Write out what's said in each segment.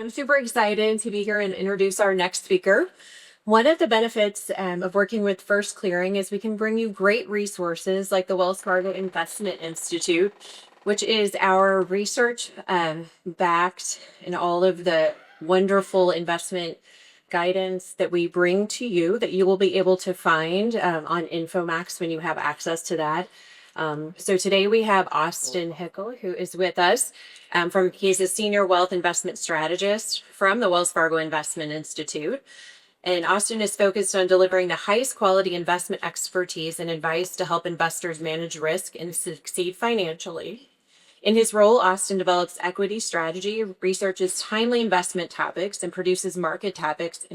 I'm super excited to be here and introduce our next speaker. One of the benefits of working with First Clearing is we can bring you great resources like the Wells Fargo Investment Institute, which is our research backed and all of the wonderful investment guidance that we bring to you that you will be able to find on Infomax when you have access to that. So today we have Austin Pickle, who is with us. He's a senior wealth investment strategist from the Wells Fargo Investment Institute. And Austin is focused on delivering the highest quality investment expertise and advice to help investors manage risk and succeed financially. In his role, Austin develops equity strategy, researches timely investment topics, and produces market topics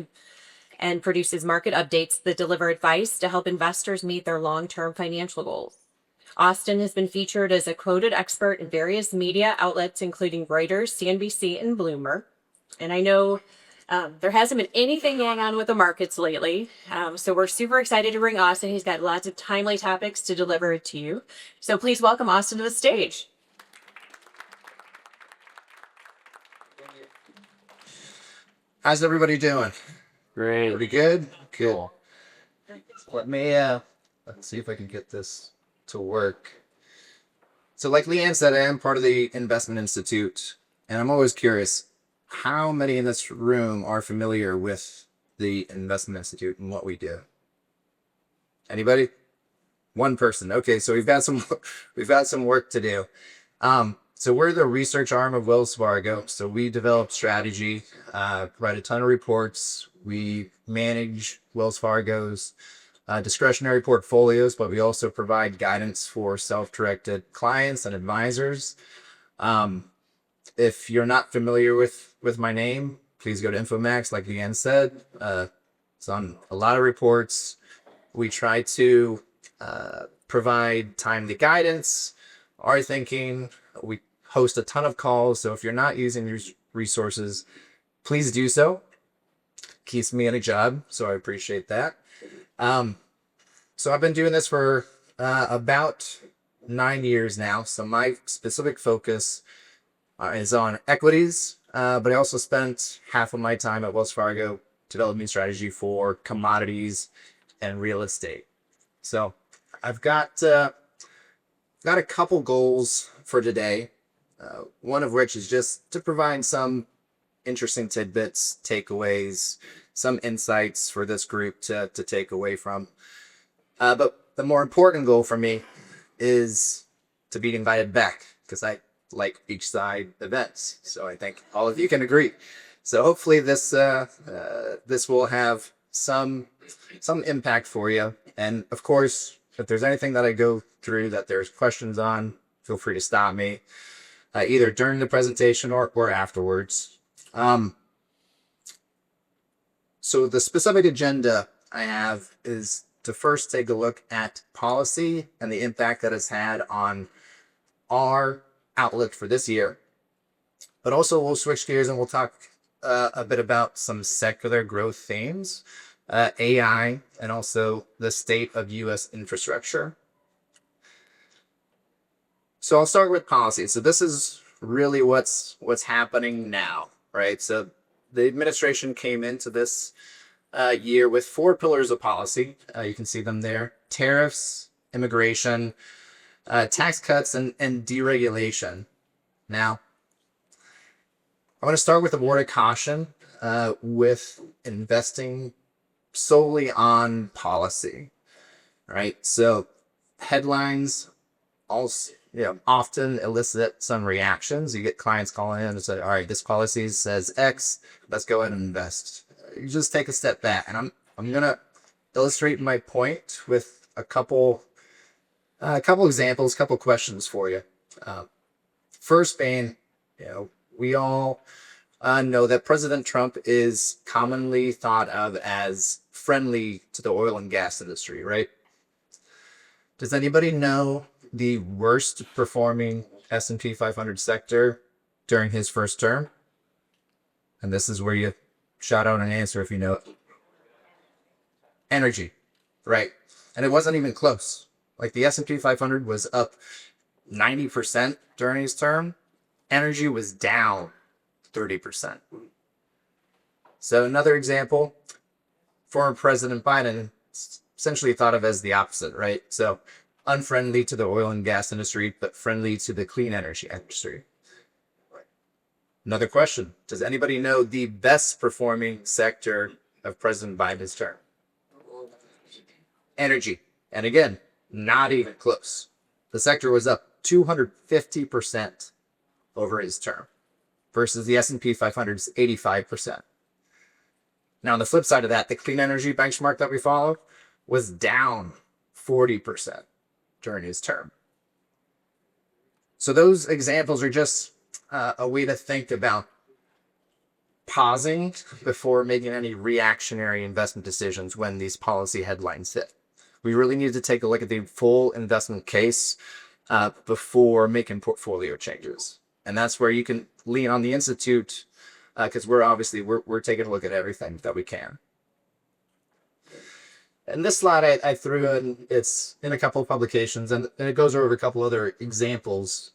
and produces market updates that deliver advice to help investors meet their long-term financial goals. Austin has been featured as a quoted expert in various media outlets, including Reuters, CNBC, and Bloomberg. And I know there hasn't been anything going on with the markets lately. So we're super excited to bring Austin. He's got lots of timely topics to deliver to you. So please welcome Austin to the stage. How's everybody doing? Great. Pretty good? Good. Cool. Let me let's see if I can get this to work. So like Leanne said, I am part of the Investment Institute, and I'm always curious, how many in this room are familiar with the Investment Institute and what we do? Anybody? One person. Okay, so we've got some work to do. So we're the research arm of Wells Fargo. So we develop strategy, write a ton of reports. We manage Wells Fargo's discretionary portfolios, but we also provide guidance for self-directed clients and advisors. If you're not familiar with my name, please go to Infomax, like Leanne said. It's on a lot of reports. We try to provide timely guidance, our thinking. We host a ton of calls, so if you're not using these resources, please do so. Keeps me in a job, so I appreciate that. So I've been doing this for about 9 years now. So my specific focus is on equities, but I also spent half of my time at Wells Fargo developing strategy for commodities and real estate. So I've got a couple goals for today. One of which is just to provide some interesting tidbits, takeaways, some insights for this group to take away from. But the more important goal for me is to be invited back, because I like beachside events. So I think all of you can agree. So hopefully this will have some impact for you. And of course, if there's anything that I go through that there's questions on, feel free to stop me. Either during the presentation or afterwards. So the specific agenda I have is to first take a look at policy and the impact that it's had on our outlook for this year. But also we'll switch gears and we'll talk a bit about some secular growth themes, AI, and also the state of U.S. infrastructure. So I'll start with policy. So this is really what's happening now, right? So the administration came into this year with 4 pillars of policy. You can see them there: tariffs, immigration, tax cuts, and deregulation. Now, I want to start with a word of caution with investing solely on policy, right? So headlines also often elicit some reactions. You get clients calling in and say, all right, this policy says X, let's go ahead and invest. You just take a step back. And I'm going to illustrate my point with a couple examples, couple questions for you. First being, we all know that President Trump is commonly thought of as friendly to the oil and gas industry, right? Does anybody know the worst performing S&P 500 sector during his first term? And this is where you shout out an answer if you know it. Energy, right? And it wasn't even close. Like the S&P 500 was up 90% during his term. Energy was down 30%. So another example, former President Biden essentially thought of as the opposite, right? So unfriendly to the oil and gas industry, but friendly to the clean energy industry. Another question, does anybody know the best performing sector of President Biden's term? Energy. And again, not even close. The sector was up 250% over his term versus the S&P 500's 85%. Now, on the flip side of that, the clean energy benchmark that we follow was down 40% during his term. So those examples are just a way to think about pausing before making any reactionary investment decisions when these policy headlines hit. We really need to take a look at the full investment case before making portfolio changes. And that's where you can lean on the Institute, because we're taking a look at everything that we can. And this slide I threw in, it's in a couple of publications, and it goes over a couple other examples.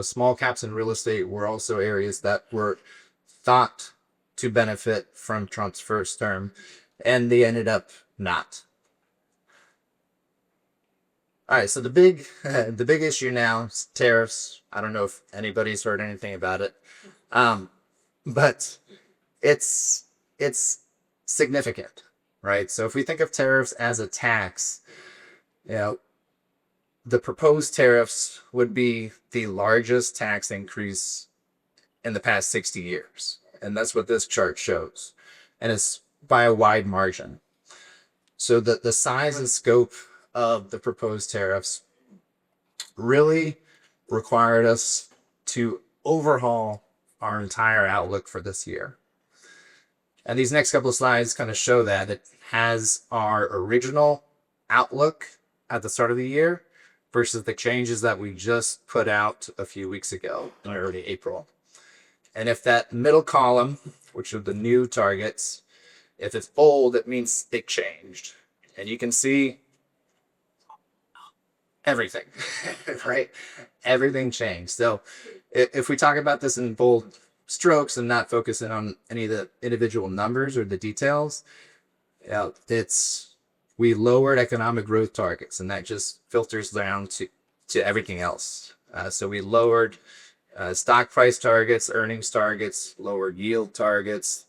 Small caps in real estate were also areas that were thought to benefit from Trump's first term, and they ended up not. All right, so the big issue now is tariffs. I don't know if anybody's heard anything about it, but it's significant, right? So if we think of tariffs as a tax, the proposed tariffs would be the largest tax increase in the past 60 years, and that's what this chart shows, and it's by a wide margin. So the size and scope of the proposed tariffs really required us to overhaul our entire outlook for this year. And these next couple of slides kind of show that it has our original outlook at the start of the year versus the changes that we just put out a few weeks ago in early April. And if that middle column, which are the new targets, if it's bold, it means it changed. And you can see everything, right? Everything changed. So if we talk about this in bold strokes and not focusing on any of the individual numbers or the details, we lowered economic growth targets, and that just filters down to everything else. So we lowered stock price targets, earnings targets, lowered yield targets,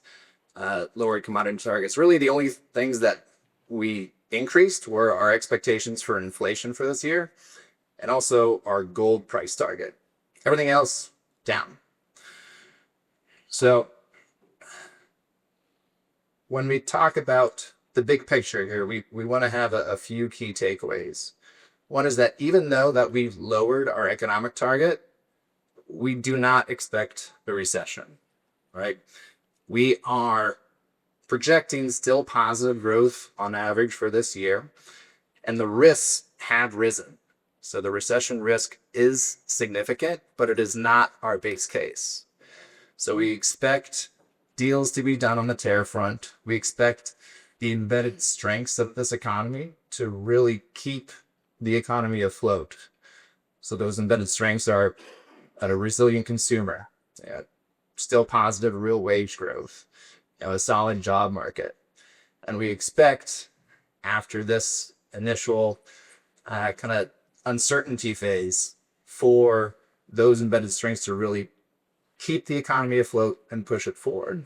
lowered commodity targets. Really, the only things that we increased were our expectations for inflation for this year and also our gold price target. Everything else down. So when we talk about the big picture here, we want to have a few key takeaways. One is that even though that we've lowered our economic target, we do not expect a recession, right? We are projecting still positive growth on average for this year, and the risks have risen. So the recession risk is significant, but it is not our base case. So we expect deals to be done on the tariff front. We expect the embedded strengths of this economy to really keep the economy afloat. So those embedded strengths are a resilient consumer, still positive real wage growth, a solid job market. And we expect after this initial kind of uncertainty phase for those embedded strengths to really keep the economy afloat and push it forward.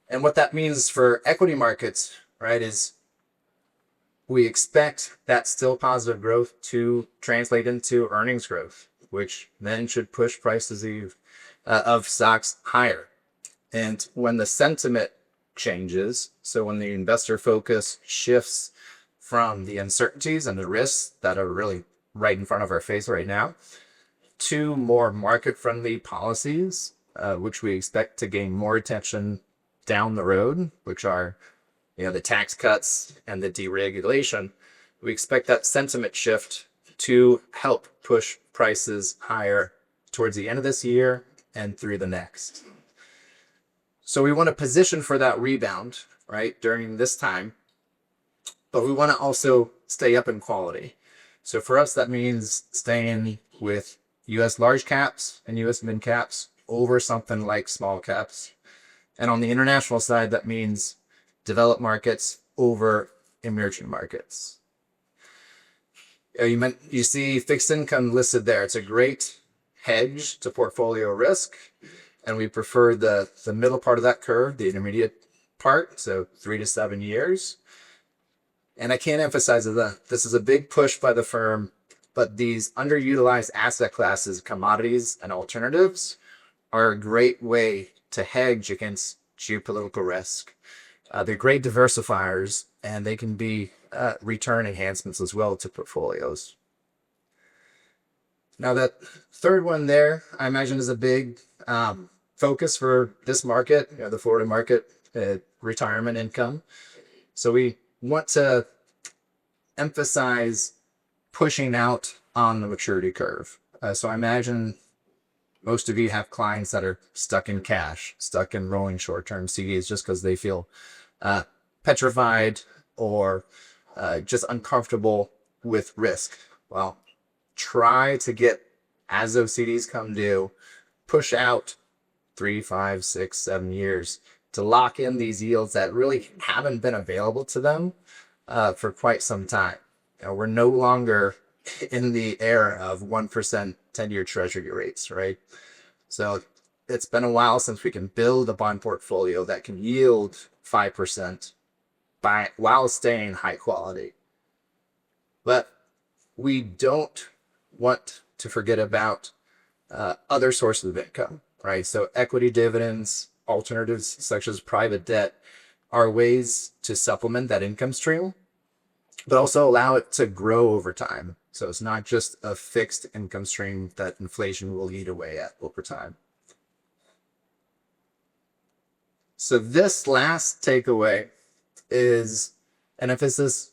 And what that means for equity markets, right, is we expect that still positive growth to translate into earnings growth, which then should push prices of stocks higher. And when the sentiment changes, so when the investor focus shifts from the uncertainties and the risks that are really right in front of our face right now to more market-friendly policies, which we expect to gain more attention down the road, which are the tax cuts and the deregulation, we expect that sentiment shift to help push prices higher towards the end of this year and through the next. So we want to position for that rebound, right, during this time, but we want to also stay up in quality. So for us, that means staying with U.S. large caps and U.S. mid caps over something like small caps. And on the international side, that means developed markets over emerging markets. You see fixed income listed there. It's a great hedge to portfolio risk. And we prefer the middle part of that curve, the intermediate part, so 3 to 7 years. And I can't emphasize that this is a big push by the firm, but these underutilized asset classes, commodities, and alternatives are a great way to hedge against geopolitical risk. They're great diversifiers, and they can be return enhancements as well to portfolios. Now, that third one there, I imagine, is a big focus for this market, the Florida market, retirement income. So we want to emphasize pushing out on the maturity curve. So I imagine most of you have clients that are stuck in cash, stuck in rolling short-term CDs just because they feel petrified or just uncomfortable with risk. Well, try to get, as those CDs come due, push out 3, 5, 6, 7 years to lock in these yields that really haven't been available to them for quite some time. We're no longer in the era of 1% 10-year treasury rates, right? So it's been a while since we can build a bond portfolio that can yield 5% while staying high quality. But we don't want to forget about other sources of income, right? So equity dividends, alternatives such as private debt are ways to supplement that income stream, but also allow it to grow over time. So it's not just a fixed income stream that inflation will eat away at over time. So this last takeaway is an emphasis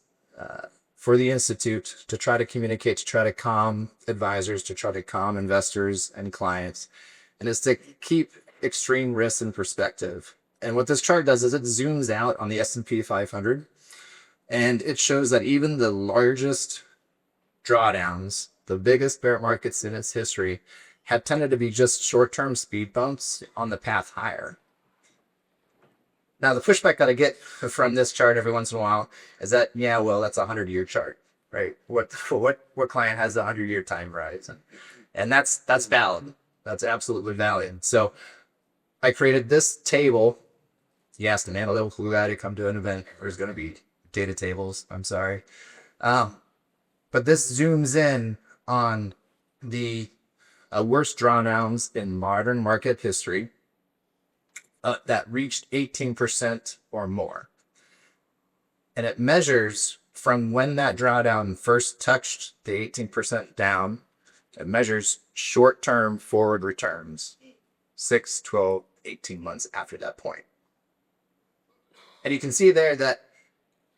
for the Institute to try to communicate, to try to calm advisors, to try to calm investors and clients, and is to keep extreme risks in perspective. And what this chart does is it zooms out on the S&P 500, and it shows that even the largest drawdowns, the biggest bear markets in its history, have tended to be just short-term speed bumps on the path higher. Now, the pushback that I get from this chart every once in a while is that, yeah, well, that's a 100-year chart, right? What client has a 100-year time horizon? And that's valid. That's absolutely valid. So I created this table. You asked an analytical guy to come to an event. There's going to be data tables. I'm sorry. But this zooms in on the worst drawdowns in modern market history that reached 18% or more. And it measures from when that drawdown first touched the 18% down, it measures short-term forward returns, 6, 12, 18 months after that point. And you can see there that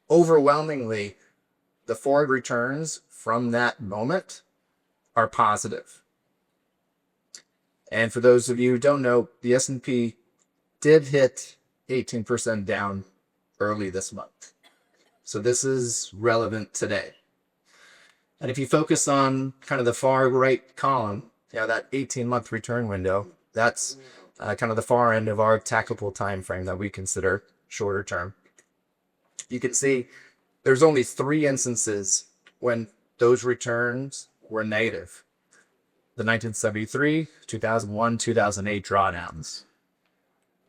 overwhelmingly, the forward returns from that moment are positive. And for those of you who don't know, the S&P did hit 18% down early this month. So this is relevant today. And if you focus on kind of the far right column, that 18-month return window, that's kind of the far end of our tackable time frame that we consider shorter term. You can see there's only 3 instances when those returns were negative. The 1973, 2001, 2008 drawdowns.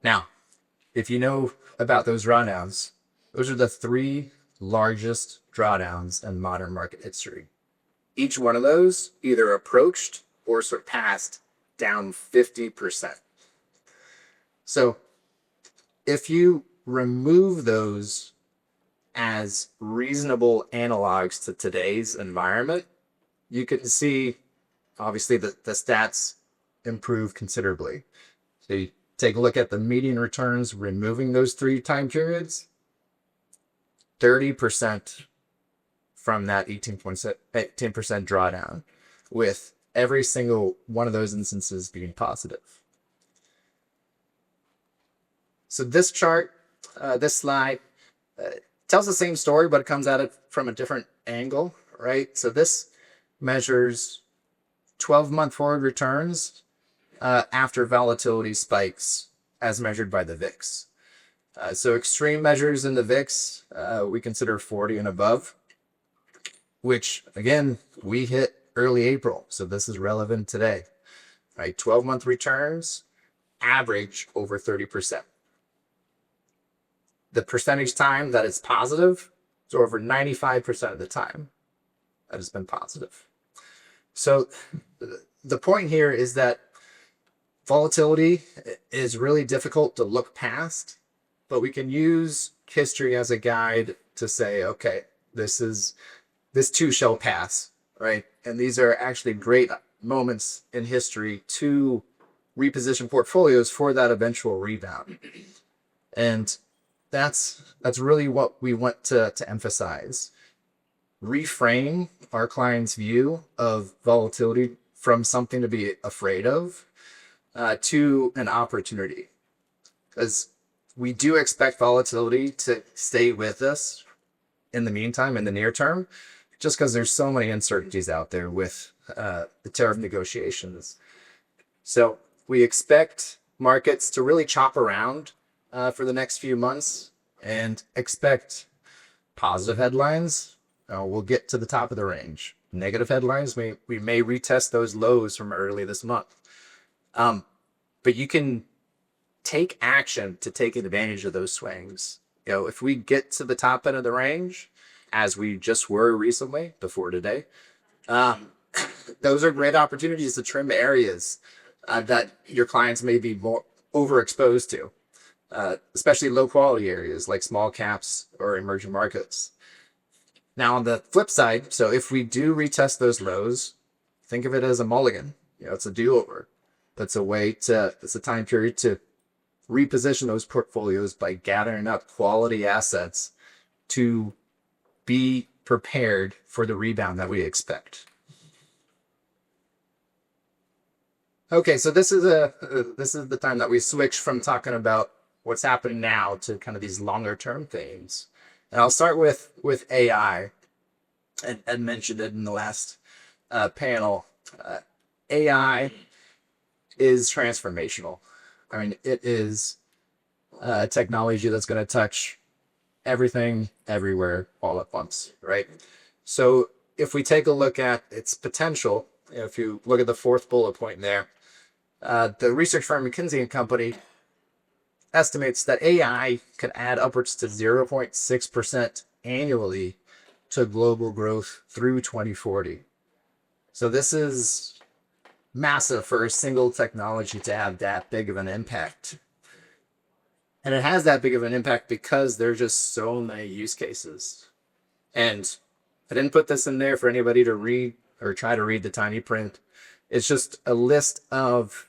Now, if you know about those drawdowns, those are the 3 largest drawdowns in modern market history. Each one of those either approached or surpassed down 50%. So if you remove those as reasonable analogs to today's environment, you can see, obviously, that the stats improve considerably. So you take a look at the median returns, removing those 3 time periods, 30% from that 18% drawdown, with every single one of those instances being positive. So this chart, this slide, tells the same story, but it comes at it from a different angle, right? So this measures 12-month forward returns after volatility spikes as measured by the VIX. So extreme measures in the VIX, we consider 40 and above, which again, we hit early April. So this is relevant today, right? 12-month returns average over 30%. The percentage time that it's positive is over 95% of the time that has been positive. So the point here is that volatility is really difficult to look past, but we can use history as a guide to say, okay, this too shall pass, right? And these are actually great moments in history to reposition portfolios for that eventual rebound. And that's really what we want to emphasize. Reframe our client's view of volatility from something to be afraid of to an opportunity. Because we do expect volatility to stay with us in the meantime, in the near term, just because there's so many uncertainties out there with the tariff negotiations. So we expect markets to really chop around for the next few months and expect positive headlines. We'll get to the top of the range. Negative headlines, we may retest those lows from early this month. But you can take action to take advantage of those swings. If we get to the top end of the range, as we just were recently before today, those are great opportunities to trim areas that your clients may be more overexposed to, especially low quality areas like small caps or emerging markets. Now, on the flip side, so if we do retest those lows, think of it as a mulligan. It's a do-over. It's a time period to reposition those portfolios by gathering up quality assets to be prepared for the rebound that we expect. Okay, so this is the time that we switch from talking about what's happening now to kind of these longer term themes. And I'll start with AI. And Ed mentioned it in the last panel. AI is transformational. I mean, it is technology that's going to touch everything, everywhere, all at once, right? So if we take a look at its potential, if you look at the fourth bullet point there, the research firm McKinsey & Company estimates that AI could add upwards to 0.6% annually to global growth through 2040. So this is massive for a single technology to have that big of an impact. And it has that big of an impact because there's just so many use cases. And I didn't put this in there for anybody to read or try to read the tiny print. It's just a list of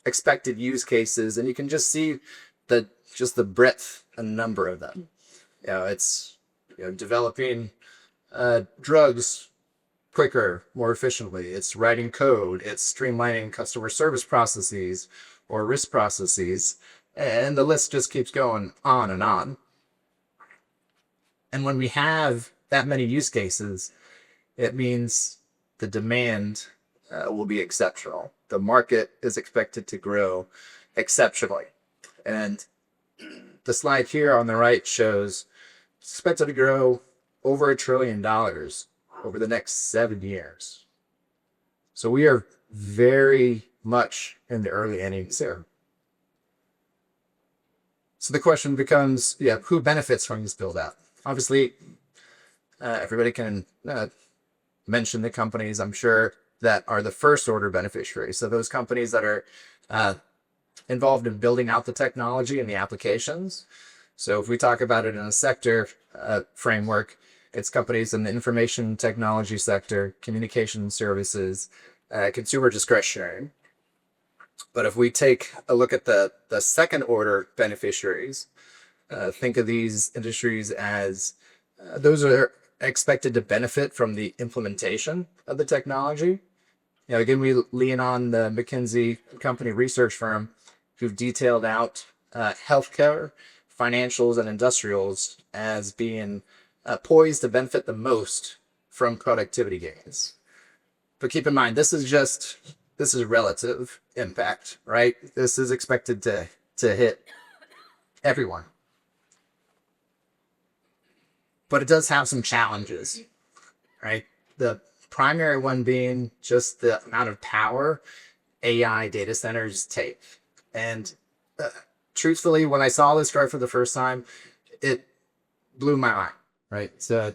expected use cases, and you can just see the breadth and number of them. It's developing drugs quicker, more efficiently. It's writing code. It's streamlining customer service processes or risk processes, and the list just keeps going on and on. And when we have that many use cases, it means the demand will be exceptional. The market is expected to grow exceptionally. And the slide here on the right shows it's expected to grow over $1 trillion over the next 7 years. So we are very much in the early innings there. So the question becomes, who benefits from this build out? Obviously, everybody can mention the companies, I'm sure, that are the first order beneficiaries. So those companies that are involved in building out the technology and the applications. So if we talk about it in a sector framework, it's companies in the information technology sector, communication services, consumer discretionary. But if we take a look at the second order beneficiaries, think of these industries as those are expected to benefit from the implementation of the technology. Again, we lean on the McKinsey Company research firm who've detailed out healthcare, financials, and industrials as being poised to benefit the most from productivity gains. But keep in mind, this is just this is relative impact, right? This is expected to hit everyone. But it does have some challenges, right? The primary one being just the amount of power AI data centers take. And truthfully, when I saw this chart for the first time, it blew my mind, right? So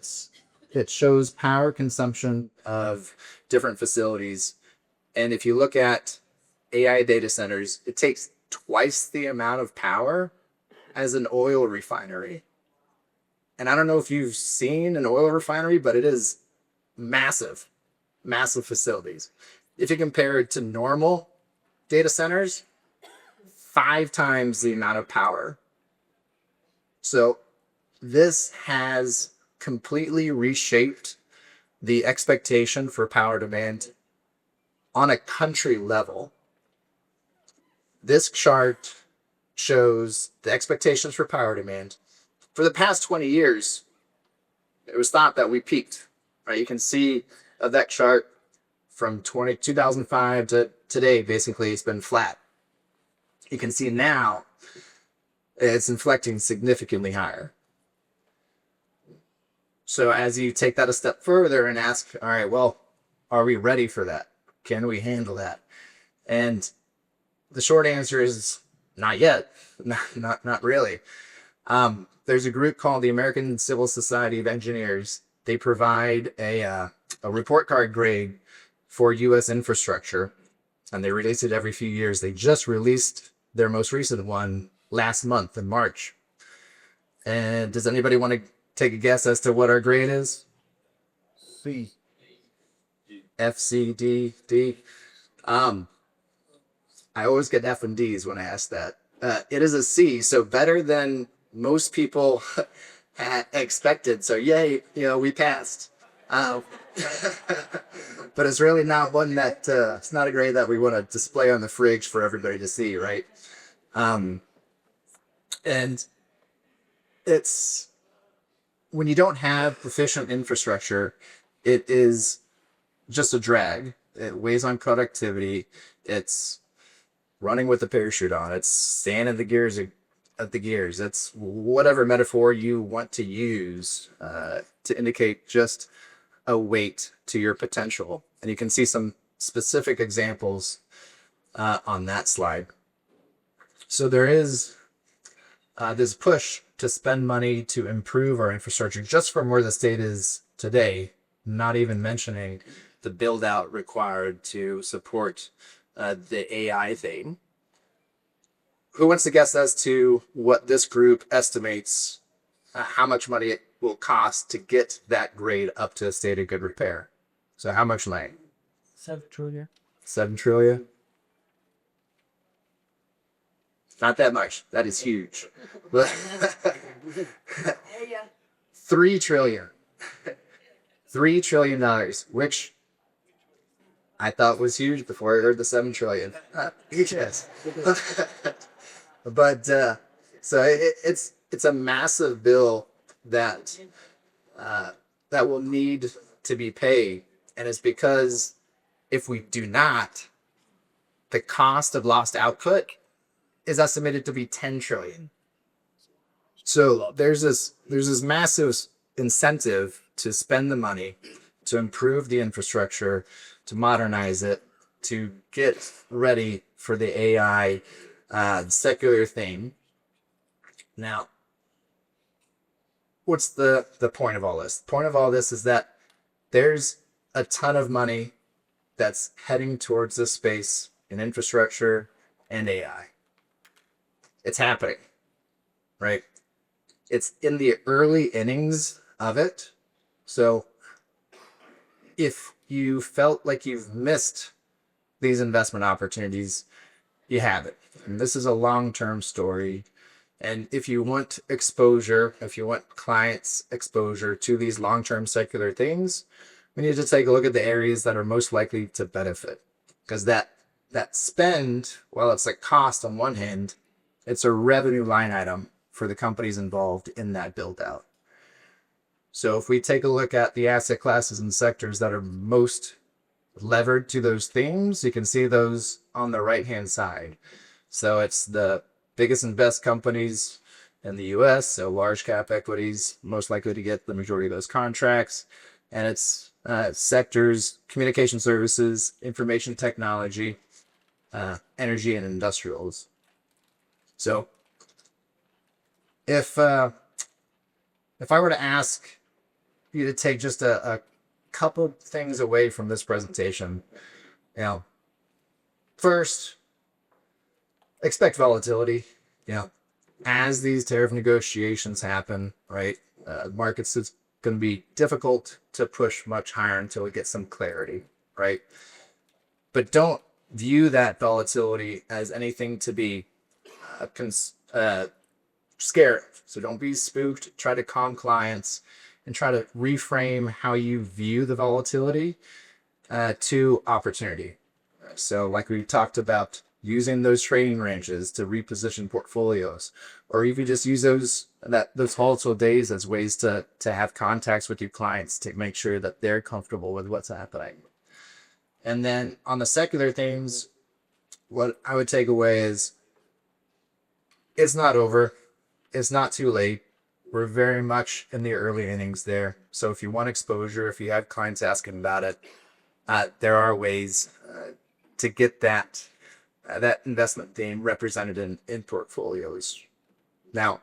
it shows power consumption of different facilities. And if you look at AI data centers, it takes twice the amount of power as an oil refinery. And I don't know if you've seen an oil refinery, but it is massive, massive facilities. If you compare it to normal data centers, 5 times the amount of power. So this has completely reshaped the expectation for power demand on a country level. This chart shows the expectations for power demand. For the past 20 years, it was thought that we peaked, right? You can see that chart from 2005 to today, basically, it's been flat. You can see now it's inflecting significantly higher. So as you take that a step further and ask, all right, well, are we ready for that? Can we handle that? And the short answer is not yet. Not really. There's a group called the American Civil Society of Engineers. They provide a report card grade for U.S. infrastructure, and they release it every few years. They just released their most recent one last month in March. And does anybody want to take a guess as to what our grade is? C. F, C, D, D. I always get F and D's when I ask that. It is a C, so better than most people had expected. So yay, we passed. But it's really not one that, it's not a grade that we want to display on the fridge for everybody to see, right? And it's, when you don't have efficient infrastructure, it is just a drag. It weighs on productivity. It's running with the parachute on. It's sanding the gears at the gears. It's whatever metaphor you want to use to indicate just a weight to your potential. And you can see some specific examples on that slide. So there is this push to spend money to improve our infrastructure just from where the state is today, not even mentioning the build out required to support the AI thing. Who wants to guess as to what this group estimates how much money it will cost to get that grade up to a state of good repair? So how much money? 7 trillion. 7 trillion? Not that much. That is huge. 3 trillion. $3 trillion, which I thought was huge before I heard the 7 trillion. Yes. But so it's a massive bill that will need to be paid, and it's because if we do not, the cost of lost output is estimated to be 10 trillion. So there's this massive incentive to spend the money to improve the infrastructure, to modernize it, to get ready for the AI secular thing. Now, what's the point of all this? The point of all this is that there's a ton of money that's heading towards this space in infrastructure and AI. It's happening, right? It's in the early innings of it. So if you felt like you've missed these investment opportunities, you have it. And this is a long-term story. And if you want exposure, if you want clients' exposure to these long-term secular things, we need to take a look at the areas that are most likely to benefit. Because that spend, while it's a cost on one hand, it's a revenue line item for the companies involved in that build out. So if we take a look at the asset classes and sectors that are most levered to those themes. You can see those on the right-hand side. So it's the biggest and best companies in the US, so large cap equities, most likely to get the majority of those contracts. And it's sectors, communication services, information technology, energy, and industrials. So if I were to ask you to take just a couple things away from this presentation, first, expect volatility. As these tariff negotiations happen, right? Markets, it's going to be difficult to push much higher until we get some clarity, right? But don't view that volatility as anything to be scared. So don't be spooked. Try to calm clients and try to reframe how you view the volatility to opportunity. So like we talked about, using those trading ranges to reposition portfolios, or even just use those volatile days as ways to have contacts with your clients to make sure that they're comfortable with what's happening. And then on the secular themes, what I would take away is it's not over. It's not too late. We're very much in the early innings there. So if you want exposure, if you have clients asking about it, there are ways to get that investment theme represented in portfolios. Now,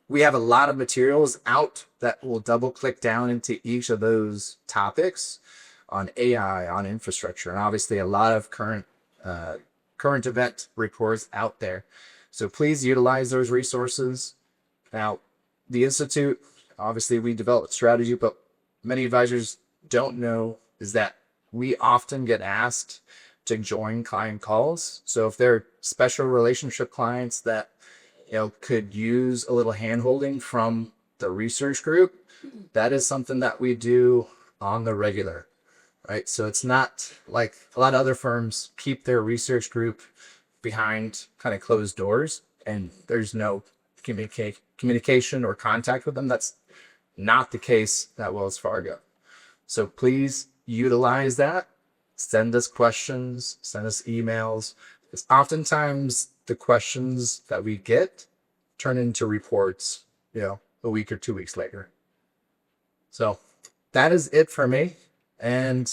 we have a lot of materials out that will double click down into each of those topics on AI, on infrastructure, and obviously a lot of current event reports out there. So please utilize those resources. Now, the Institute, obviously we develop strategy, but many advisors don't know is that we often get asked to join client calls. So if they're special relationship clients that could use a little hand-holding from the research group, that is something that we do on the regular, right? So it's not like a lot of other firms keep their research group behind kind of closed doors and there's no communication or contact with them. That's not the case at Wells Fargo. So please utilize that. Send us questions, send us emails. Because oftentimes the questions that we get turn into reports, a week or 2 weeks later. So that is it for me. And,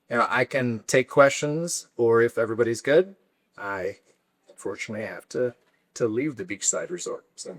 I can take questions, or if everybody's good, I unfortunately have to leave the beachside resort. So.